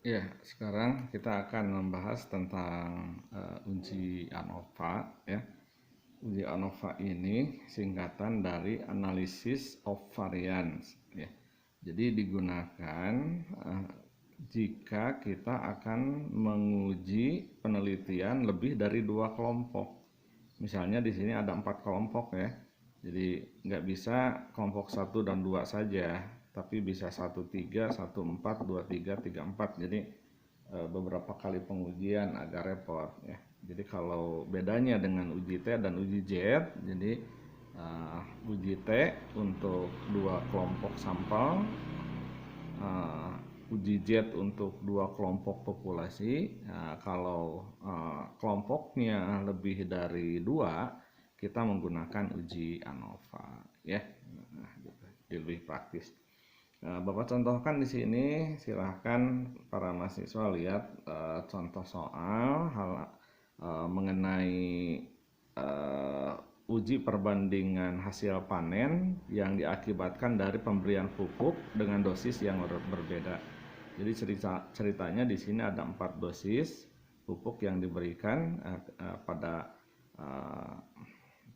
Ya, sekarang kita akan membahas tentang uji ANOVA ya. Uji ANOVA ini singkatan dari Analysis of Variance ya. Jadi digunakan eh, jika kita akan menguji penelitian lebih dari dua kelompok. Misalnya di sini ada 4 kelompok ya. Jadi nggak bisa kelompok 1 dan 2 saja, tapi bisa 1, 3, 1, 4, 2, 3, 3, 4. Jadi beberapa kali pengujian agak repot ya. Jadi kalau bedanya dengan uji T dan uji Z, jadi uji T untuk dua kelompok sampel, uji Z untuk dua kelompok populasi. Nah, kalau kelompoknya lebih dari dua, kita menggunakan uji ANOVA ya. Nah, gitu. Jadi lebih praktis. Nah, Bapak contohkan di sini, silahkan para mahasiswa lihat contoh soal mengenai eh, uji perbandingan hasil panen yang diakibatkan dari pemberian pupuk dengan dosis yang berbeda. Jadi ceritanya di sini ada 4 dosis pupuk yang diberikan pada eh,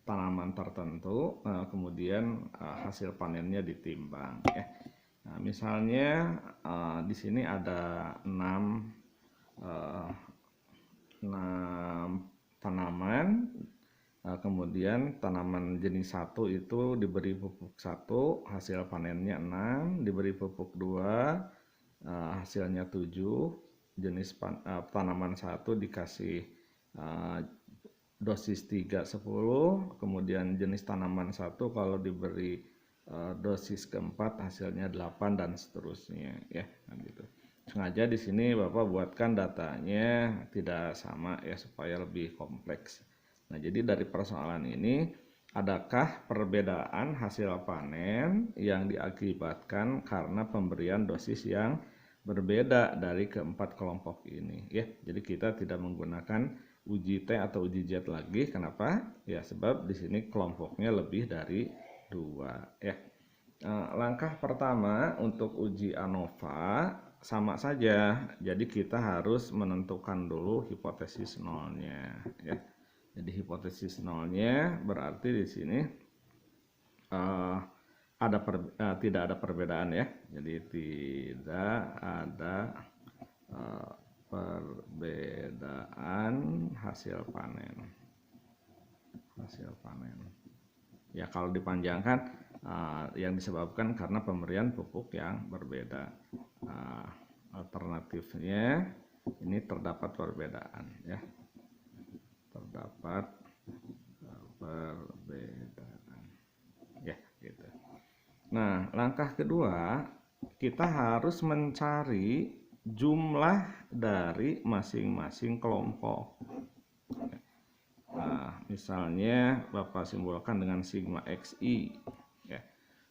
tanaman tertentu, kemudian hasil panennya ditimbang ya. Nah, misalnya di sini ada 6 tanaman. Kemudian tanaman jenis 1 itu diberi pupuk 1, hasil panennya 6, diberi pupuk 2, hasilnya 7. Jenis tanaman 1 dikasih eh, dosis 3, 10. Kemudian jenis tanaman 1 kalau diberi dosis keempat hasilnya 8 dan seterusnya ya, gitu. Sengaja di sini Bapak buatkan datanya tidak sama ya supaya lebih kompleks. Nah, jadi dari persoalan ini, adakah perbedaan hasil panen yang diakibatkan karena pemberian dosis yang berbeda dari keempat kelompok ini ya. Jadi kita tidak menggunakan uji T atau uji Z lagi. Kenapa? Ya sebab di sini kelompoknya lebih dari dua ya. Langkah pertama untuk uji ANOVA sama saja. Jadi kita harus menentukan dulu hipotesis nolnya ya. Jadi hipotesis nolnya berarti di sini uh, tidak ada perbedaan ya. Jadi tidak ada uh, perbedaan hasil panen. Hasil panen. Ya kalau dipanjangkan yang disebabkan karena pemberian pupuk yang berbeda. Uh, Alternatifnya ini terdapat perbedaan ya. Terdapat perbedaan ya gitu. Nah, langkah kedua kita harus mencari jumlah dari masing-masing kelompok. Nah, misalnya Bapak simbolkan dengan sigma xi ya.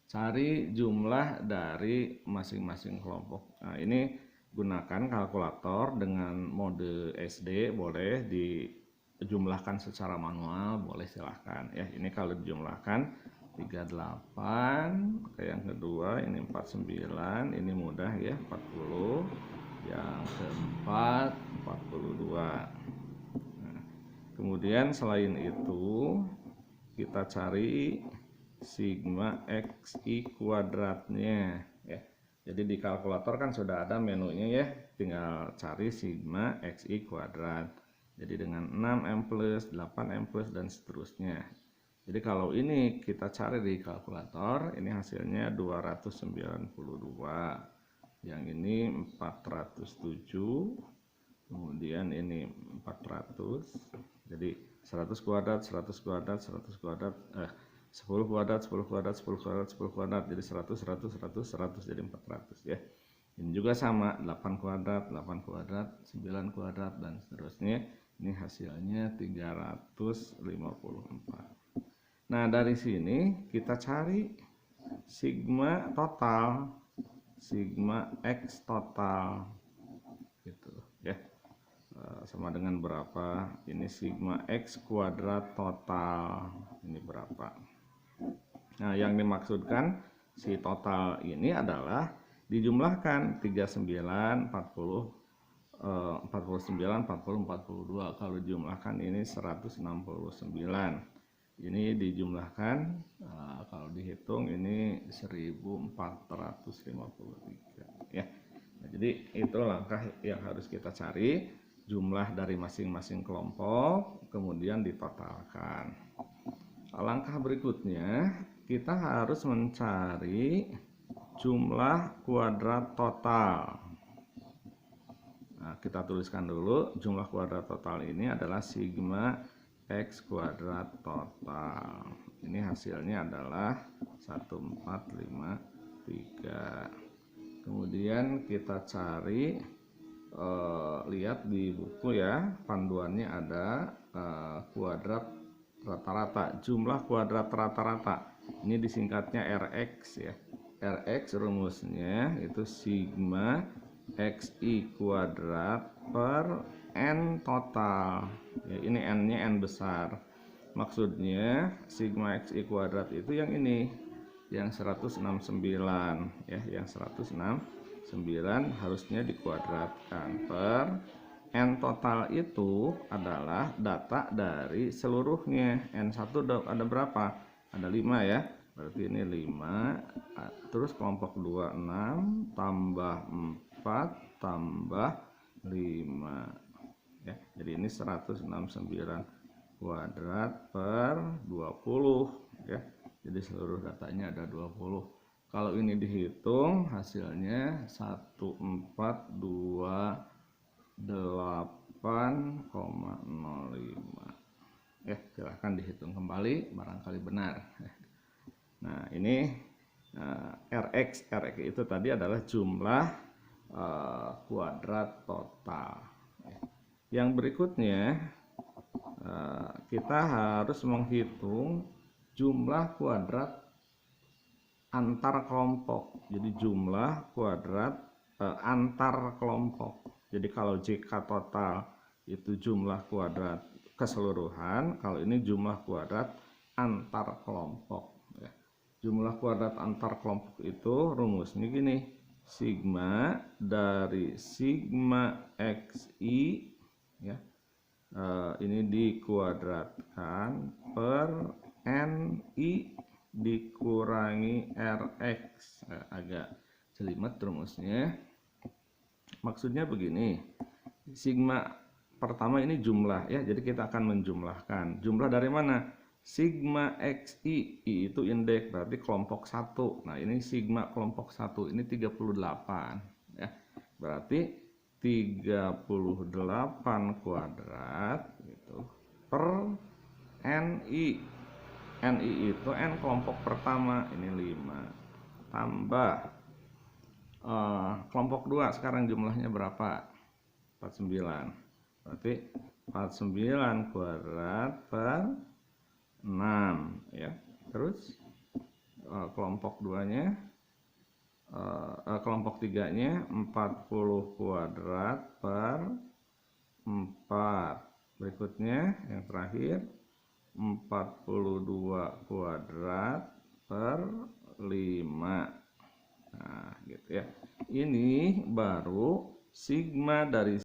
Cari jumlah dari masing-masing kelompok. Nah, ini gunakan kalkulator dengan mode SD, boleh dijumlahkan secara manual, boleh silahkan ya. Ini kalau dijumlahkan 38, yang kedua ini 49, ini mudah ya, 40, yang keempat 42. Nah, kemudian selain itu kita cari sigma xi kuadratnya ya. Jadi di kalkulator kan sudah ada menunya ya, tinggal cari sigma xi kuadrat. Jadi dengan 6m plus, 8m plus dan seterusnya. Jadi kalau ini kita cari di kalkulator, ini hasilnya 292. Yang ini 407. Kemudian ini 400. Jadi 100 kuadrat, 100 kuadrat, 100 kuadrat, 10 kuadrat, 10 kuadrat, 10 kuadrat, 10 kuadrat, jadi 100, 100, 100, 100, jadi 400 ya. Ini juga sama, 8 kuadrat, 8 kuadrat, 9 kuadrat, dan seterusnya. Ini hasilnya 354. Nah, dari sini kita cari sigma total, sigma x total, gitu ya. Sama dengan berapa? Ini sigma x kuadrat total, ini berapa? Nah, yang dimaksudkan si total ini adalah dijumlahkan 39, 40, 49, 40, 42. Kalau dijumlahkan ini 169. Ini dijumlahkan, kalau dihitung ini 1453 ya. Nah, jadi itu langkah yang harus kita cari, jumlah dari masing-masing kelompok kemudian ditotalkan. Langkah berikutnya kita harus mencari jumlah kuadrat total. Nah, kita tuliskan dulu jumlah kuadrat total ini adalah sigma X kuadrat total. Ini hasilnya adalah 1453. Kemudian kita cari, lihat di buku ya, panduannya ada kuadrat rata-rata, jumlah kuadrat rata-rata. Ini disingkatnya Rx ya. Rx rumusnya itu sigma xi kuadrat per n total ya, ini n-nya n besar. Maksudnya sigma xi kuadrat itu yang ini, yang 169 ya, yang 169 harusnya dikuadratkan per n total itu adalah data dari seluruhnya. N1 ada berapa? Ada 5 ya. Berarti ini 5. Terus kelompok 2 6 tambah 4 tambah 5 ya. Jadi ini 169 kuadrat per 20 ya. Jadi seluruh datanya ada 20. Kalau ini dihitung hasilnya 1428,05 ya. Silahkan dihitung kembali barangkali benar. Nah ini Rx itu tadi adalah jumlah kuadrat total. Yang berikutnya kita harus menghitung jumlah kuadrat antar kelompok. Jadi jumlah kuadrat antar kelompok. Jadi kalau JK total itu jumlah kuadrat keseluruhan, kalau ini jumlah kuadrat antar kelompok ya. Jumlah kuadrat antar kelompok itu rumusnya gini, sigma dari sigma xi ya, ini dikuadratkan per ni dikurangi Rx. Agak jelimet rumusnya. Maksudnya begini, sigma pertama ini jumlah ya, jadi kita akan menjumlahkan. Jumlah dari mana? Sigma xi, I itu indeks, berarti kelompok 1. Nah ini sigma kelompok 1, ini 38 ya. Berarti 38 kuadrat gitu, per ni. Ni itu n kelompok pertama, ini 5 tambah kelompok 2 sekarang jumlahnya berapa? 49. Berarti 49 kuadrat per 6 ya. Terus kelompok 2-nya, kelompok 3-nya 40 kuadrat per 4. Berikutnya yang terakhir 42 kuadrat per 5. Nah gitu ya. Ini baru sigma dari